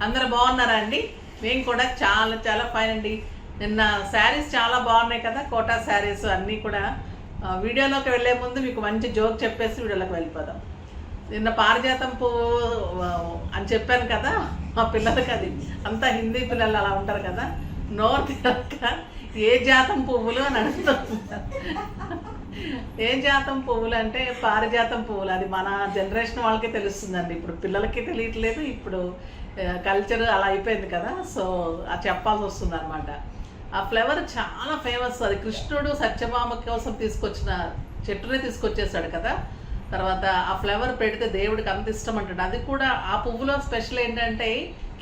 అందరూ బాగున్నారా అండి? మేము కూడా చాలా చాలా ఫైన్ అండి. నిన్న శారీస్ చాలా బాగున్నాయి కదా, కోటా శారీస్ అన్నీ కూడా. వీడియోలోకి వెళ్ళే ముందు మీకు మంచి జోక్ చెప్పేసి వీడియోలోకి వెళ్ళిపోదాం. నిన్న పారిజాతం పువ్వు అని చెప్పాను కదా, మా పిల్లలకి అది అంతా హిందీ పిల్లలు అలా ఉంటారు కదా, నోరు తిరక్క ఏ జాతం పువ్వులు అని అడుగుతున్నారు. ఏ జాతం పువ్వులు అంటే పారిజాతం పువ్వులు. అది మన జనరేషన్ వాళ్ళకే తెలుస్తుందండి, ఇప్పుడు పిల్లలకి తెలియట్లేదు. ఇప్పుడు కల్చర్ అలా అయిపోయింది కదా, సో అది చెప్పాల్సి వస్తుంది అనమాట. ఆ ఫ్లేవర్ చాలా ఫేమస్. అది కృష్ణుడు సత్యభామ కోసం తీసుకొచ్చిన చెట్టునే తీసుకొచ్చేసాడు కదా. తర్వాత ఆ ఫ్లేవర్ పెడితే దేవుడికి అంత ఇష్టం అంటాడు. అది కూడా ఆ పువ్వులో స్పెషల్ ఏంటంటే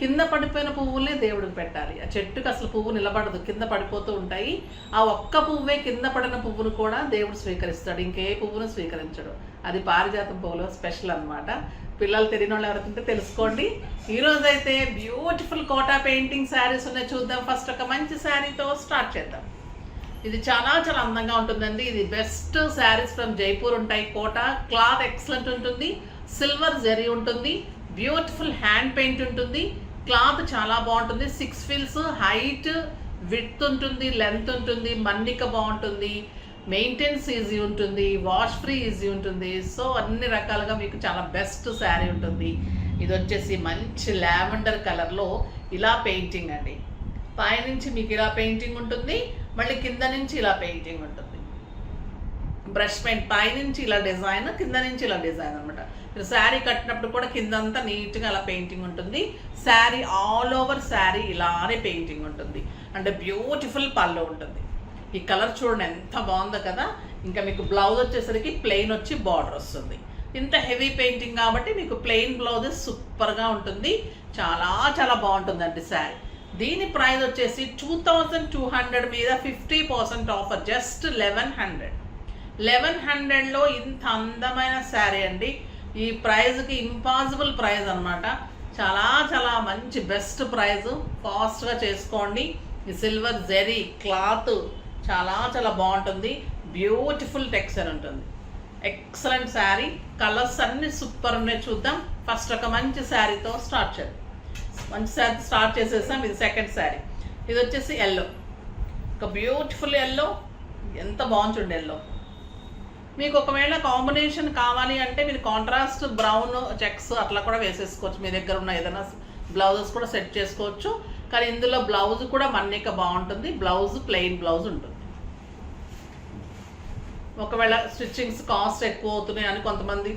కింద పడిపోయిన పువ్వులే దేవుడికి పెట్టాలి. ఆ చెట్టుకి అసలు పువ్వు నిలబడదు, కింద పడిపోతూ ఉంటాయి. ఆ ఒక్క పువ్వే కింద పడిన పువ్వును కూడా దేవుడు స్వీకరిస్తాడు, ఇంకే పువ్వును స్వీకరించడు. అది పారిజాతం పువ్వులో స్పెషల్ అనమాట. పిల్లలు తెలియని వాళ్ళు ఎవరైతే తెలుసుకోండి. ఈరోజు అయితే బ్యూటిఫుల్ కోటా పెయింటింగ్ శారీస్ ఉన్నాయి, చూద్దాం. ఫస్ట్ ఒక మంచి శారీతో స్టార్ట్ చేద్దాం. ఇది చాలా చాలా అందంగా ఉంటుందండి. ఇది బెస్ట్ శారీస్ ఫ్రమ్ జైపూర్ ఉంటాయి. కోటా క్లాత్ ఎక్సలెంట్ ఉంటుంది, సిల్వర్ జరీ ఉంటుంది, బ్యూటిఫుల్ హ్యాండ్ పెయింట్ ఉంటుంది, క్లాత్ చాలా బాగుంటుంది. 6 ఫీల్స్ హైట్, విడ్త్ ఉంటుంది, లెంత్ ఉంటుంది, మన్నిక బాగుంటుంది, మెయింటెనెన్స్ ఈజీ ఉంటుంది, వాష్ ఫ్రీ ఈజీ ఉంటుంది. సో అన్ని రకాలుగా మీకు చాలా బెస్ట్ శారీ ఉంటుంది. ఇది వచ్చేసి మంచి లావెండర్ కలర్లో ఇలా పెయింటింగ్ అండి. పైనుంచి మీకు ఇలా పెయింటింగ్ ఉంటుంది, మళ్ళీ కింద నుంచి ఇలా పెయింటింగ్ ఉంటుంది. బ్రష్ పెయింట్ పైనుంచి ఇలా డిజైన్, కింద నుంచి ఇలా డిజైన్ అనమాట. మీరు శారీ కట్టినప్పుడు కూడా కిందంతా నీట్గా అలా పెయింటింగ్ ఉంటుంది. శారీ ఆల్ ఓవర్ శారీ ఇలానే పెయింటింగ్ ఉంటుంది. అంటే బ్యూటిఫుల్ పళ్ళు ఉంటుంది. ఈ కలర్ చూడండి ఎంత బాగుందో కదా. ఇంకా మీకు బ్లౌజ్ వచ్చేసరికి ప్లెయిన్ వచ్చి బార్డర్ వస్తుంది. ఇంత హెవీ పెయింటింగ్ కాబట్టి మీకు ప్లెయిన్ బ్లౌజ్ సూపర్గా ఉంటుంది. చాలా చాలా బాగుంటుందండి శారీ. దీని ప్రైస్ వచ్చేసి 2200 మీద 50% ఆఫర్, జస్ట్ 1100. 1100లో ఇంత అందమైన శారీ అండి. ఈ ప్రైజ్కి ఇంపాసిబుల్ ప్రైజ్ అనమాట. చాలా చాలా మంచి బెస్ట్ ప్రైజ్. ఫాస్ట్గా చేసుకోండి. ఈ సిల్వర్ జెరీ క్లాత్ చాలా చాలా బాగుంటుంది. బ్యూటిఫుల్ టెక్స్చర్ ఉంటుంది. ఎక్సలెంట్ శారీ. కలర్స్ అన్నీ సూపర్ ఉన్నాయి. చూద్దాం. ఫస్ట్ ఒక మంచి శారీతో స్టార్ట్ చేద్దాం. మంచి శారీ స్టార్ట్ చేసేసాం. ఇది సెకండ్ శారీ. ఇది వచ్చేసి ఎల్లో, ఒక బ్యూటిఫుల్ ఎల్లో. ఎంత బాగుంటుంది ఎల్లో. మీకు ఒకవేళ కాంబినేషన్ కావాలి అంటే మీరు కాంట్రాస్ట్ బ్రౌన్ చెక్స్ అట్లా కూడా వేసేసుకోవచ్చు. మీ దగ్గర ఉన్న ఏదైనా బ్లౌజెస్ కూడా సెట్ చేసుకోవచ్చు. కానీ ఇందులో బ్లౌజ్ కూడా మన్నిక బాగుంటుంది. బ్లౌజ్ ప్లెయిన్ బ్లౌజ్ ఉంటుంది. ఒకవేళ స్టిచ్చింగ్స్ కాస్ట్ ఎక్కువ అవుతున్నాయి అని కొంతమంది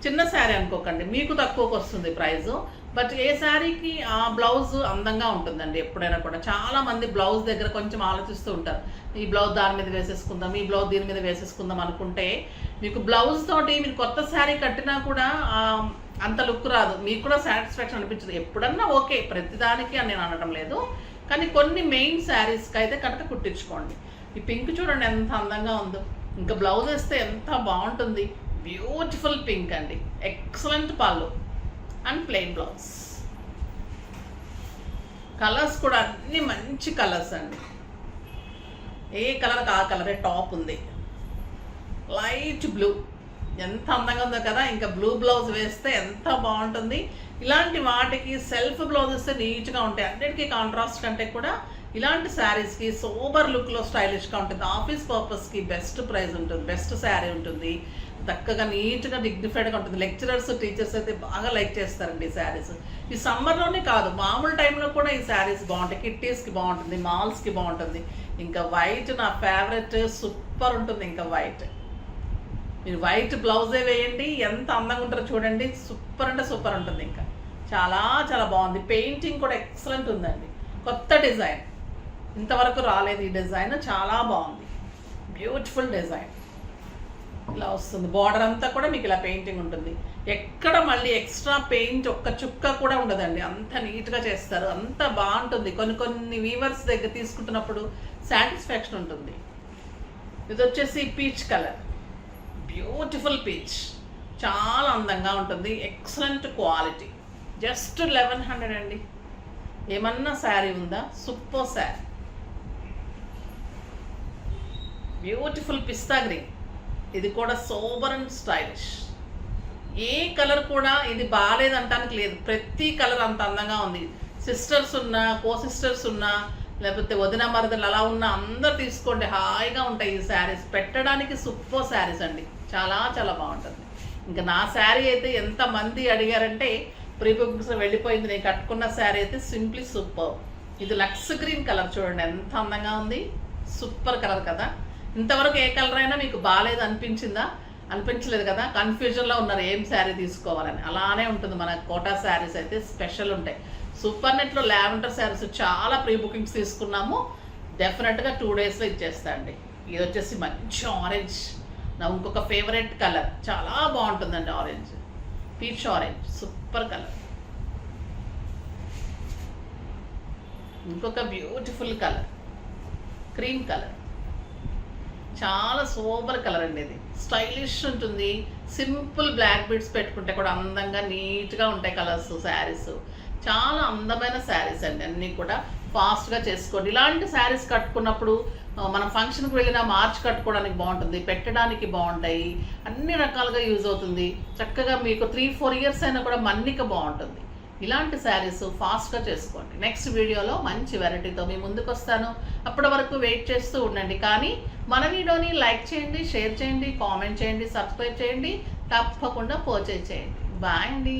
చిన్న శారీ అనుకోకండి, మీకు తక్కువకి వస్తుంది ప్రైజు. బట్ ఏ శారీకి ఆ బ్లౌజ్ అందంగా ఉంటుందండి ఎప్పుడైనా కూడా. చాలామంది బ్లౌజ్ దగ్గర కొంచెం ఆలోచిస్తూ ఉంటారు, ఈ బ్లౌజ్ దాని మీద వేసేసుకుందాం, ఈ బ్లౌజ్ దీని మీద వేసేసుకుందాం అనుకుంటే మీకు బ్లౌజ్ తోటి మీరు కొత్త శారీ కట్టినా కూడా అంత లుక్ రాదు, మీకు కూడా సాటిస్ఫాక్షన్ అనిపించదు. ఎప్పుడన్నా ఓకే, ప్రతిదానికి అని నేను అనడం లేదు, కానీ కొన్ని మెయిన్ శారీస్కి అయితే కనుక కుట్టించుకోండి. ఈ పింక్ చూడండి ఎంత అందంగా ఉందో. ఇంకా బ్లౌజ్ వేస్తే ఎంత బాగుంటుంది. బ్యూటిఫుల్ పింక్ అండి. ఎక్సలెంట్ పళ్ళు అండ్ ప్లెయిన్ బ్లౌజ్. కలర్స్ కూడా అన్ని మంచి కలర్స్ అండి. ఏ కలర్ ఆ కలరే టాప్ ఉంది. లైట్ బ్లూ ఎంత అందంగా ఉందో కదా. ఇంకా బ్లూ బ్లౌజ్ వేస్తే ఎంత బాగుంటుంది. ఇలాంటి వాటికి సెల్ఫ్ బ్లౌజ్ వేస్తే నీట్గా ఉంటాయి. అన్నిటికీ కాంట్రాస్ట్ కంటే కూడా ఇలాంటి శారీస్కి సూపర్ లుక్లో స్టైలిష్గా ఉంటుంది. ఆఫీస్ పర్పస్కి బెస్ట్ ప్రైస్ ఉంటుంది, బెస్ట్ శారీ ఉంటుంది. చక్కగా నీట్గా డిగ్నిఫైడ్గా ఉంటుంది. లెక్చరర్స్ టీచర్స్ అయితే బాగా లైక్ చేస్తారండి ఈ శారీస్. ఈ సమ్మర్లోనే కాదు, మామూలు టైంలో కూడా ఈ శారీస్ బాగుంటాయి. కిట్టీస్కి బాగుంటుంది, మాల్స్కి బాగుంటుంది. ఇంకా వైట్ నా ఫేవరెట్, సూపర్ ఉంటుంది. ఇంకా వైట్ మీరు వైట్ బ్లౌజే వేయండి, ఎంత అందంగా ఉంటారో చూడండి. సూపర్ అంటే సూపర్ ఉంటుంది. ఇంకా చాలా చాలా బాగుంది. పెయింటింగ్ కూడా ఎక్సలెంట్ ఉందండి. కొత్త డిజైన్, ఇంతవరకు రాలేదు ఈ డిజైన్. చాలా బాగుంది. బ్యూటిఫుల్ డిజైన్ ఇలా వస్తుంది. బార్డర్ అంతా కూడా మీకు ఇలా పెయింటింగ్ ఉంటుంది. ఎక్కడ మళ్ళీ ఎక్స్ట్రా పెయింట్ ఒక్క చుక్క కూడా ఉండదండి. అంత నీట్గా చేస్తారు, అంత బాగుంటుంది. కొన్ని వీవర్స్ దగ్గర తీసుకుంటున్నప్పుడు సాటిస్ఫాక్షన్ ఉంటుంది. ఇది వచ్చేసి పీచ్ కలర్, బ్యూటిఫుల్ పీచ్. చాలా అందంగా ఉంటుంది. Excellent quality. జస్ట్ 1100 అండి. ఏమన్నా శారీ ఉందా? సూపర్ శారీ. బ్యూటిఫుల్ పిస్తా గ్రీన్. ఇది కూడా sober and stylish. A colour కూడా ఇది బాగాలేదంటానికి లేదు, ప్రతి కలర్ అంత అందంగా ఉంది. సిస్టర్స్ ఉన్నా, కో సిస్టర్స్ ఉన్నా, లేకపోతే వదిన మరదలు అలా ఉన్న అందరు తీసుకోండి, హాయిగా ఉంటాయి ఈ శారీస్. పెట్టడానికి సూపర్ శారీస్ అండి, చాలా చాలా బాగుంటుంది. ఇంకా నా శారీ అయితే ఎంతమంది అడిగారంటే ప్రీ బుకింగ్స్ వెళ్ళిపోయింది. నేను కట్టుకున్న శారీ అయితే సింప్లీ సూపర్. ఇది లక్స్ గ్రీన్ కలర్ చూడండి ఎంత అందంగా ఉంది, సూపర్ కలర్ కదా. ఇంతవరకు ఏ కలర్ అయినా మీకు బాగాలేదు అనిపించిందా? అనిపించలేదు కదా, కన్ఫ్యూజన్లో ఉన్నారు ఏం శారీ తీసుకోవాలని. అలానే ఉంటుంది మన కోటా శారీస్ అయితే స్పెషల్ ఉంటాయి. సూపర్ నెట్లో లావెండర్ శారీస్ చాలా ప్రీ బుకింగ్స్ తీసుకున్నాము, డెఫినెట్గా 2 డేస్లో ఇచ్చేస్తా అండి. ఇది వచ్చేసి మంచి ఆరెంజ్, నా ఇంకొక ఫేవరెట్ కలర్, చాలా బాగుంటుందండి orange, peach orange, super colour. ఇంకొక బ్యూటిఫుల్ కలర్ క్రీమ్ కలర్, చాలా సూపర్ కలర్ అండి. ఇది స్టైలిష్ ఉంటుంది, సింపుల్ బ్లాక్ బీడ్స్ పెట్టుకుంటే కూడా అందంగా నీట్గా ఉంటాయి కలర్స్. శారీస్ చాలా అందమైన శారీస్ అండి, అన్నీ కూడా ఫాస్ట్గా చేసుకోండి. ఇలాంటి శారీస్ కట్టుకున్నప్పుడు మనం ఫంక్షన్కి వెళ్ళినా మార్చి కట్టుకోవడానికి బాగుంటుంది, పెట్టడానికి బాగుంటాయి, అన్ని రకాలుగా యూజ్ అవుతుంది. చక్కగా మీకు 3-4 ఇయర్స్ అయినా కూడా మన్నిక బాగుంటుంది. ఇలాంటి శారీస్ ఫాస్ట్గా చేసుకోండి. నెక్స్ట్ వీడియోలో మంచి వెరైటీతో మీ ముందుకు వస్తాను. అప్పటి వరకు వెయిట్ చేస్తూ ఉండండి. కానీ మన వీడియోని లైక్ చేయండి, షేర్ చేయండి, కామెంట్ చేయండి, సబ్స్క్రైబ్ చేయండి, తప్పకుండా పర్చేజ్ చేయండి. బాయ్ అండి.